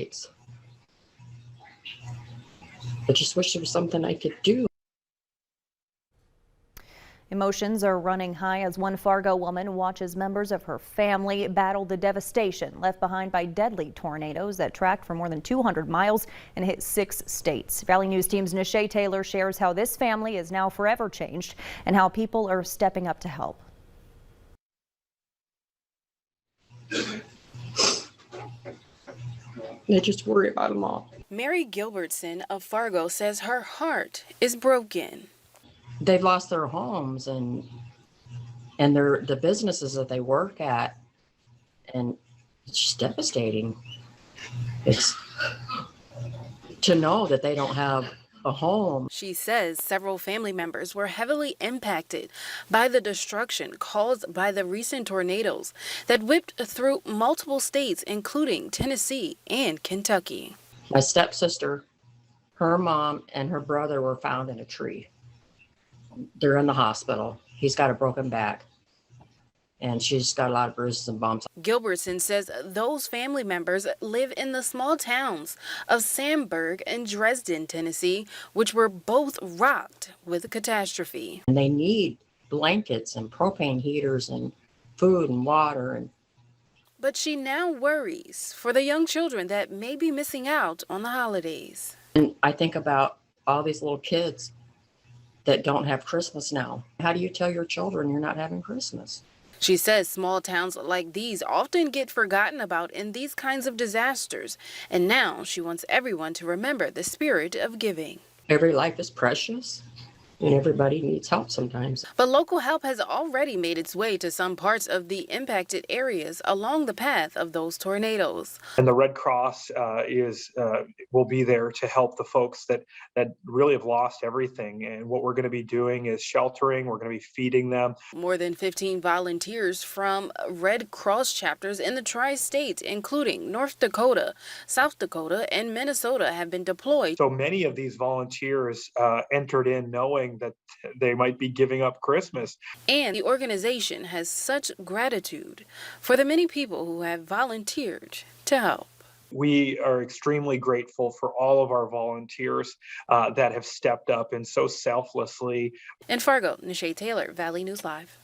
States. I just wish there was something I could do. Emotions are running high as one Fargo woman watches members of her family battle the devastation left behind by deadly tornadoes that tracked for more than 200 miles and hit 6 states. Valley News Team's Nishay Taylor shares how this family is now forever changed and how people are stepping up to help. I just worry about them all. Mary Gilbertson of Fargo says her heart is broken. They've lost their homes and the businesses that they work at, and it's just devastating. It's to know that they don't have a home. She says several family members were heavily impacted by the destruction caused by the recent tornadoes that whipped through multiple states, including Tennessee and Kentucky. My stepsister, her mom, and her brother were found in a tree. They're in the hospital. He's got a broken back, and she's got a lot of bruises and bumps. Gilbertson says those family members live in the small towns of Sandburg and Dresden, Tennessee, which were both rocked with the catastrophe. And they need blankets and propane heaters and food and water. But she now worries for the young children that may be missing out on the holidays. And I think about all these little kids that don't have Christmas now. How do you tell your children you're not having Christmas? She says small towns like these often get forgotten about in these kinds of disasters. And now she wants everyone to remember the spirit of giving. Every life is precious, and everybody needs help sometimes. But local help has already made its way to some parts of the impacted areas along the path of those tornadoes. And the Red Cross will be there to help the folks that really have lost everything. And what we're going to be doing is sheltering. We're going to be feeding them. More than 15 volunteers from Red Cross chapters in the tri-states, including North Dakota, South Dakota, and Minnesota, have been deployed. So many of these volunteers entered in knowing that they might be giving up Christmas. And the organization has such gratitude for the many people who have volunteered to help. We are extremely grateful for all of our volunteers that have stepped up and so selflessly. In Fargo, Nishay Taylor, Valley News Live.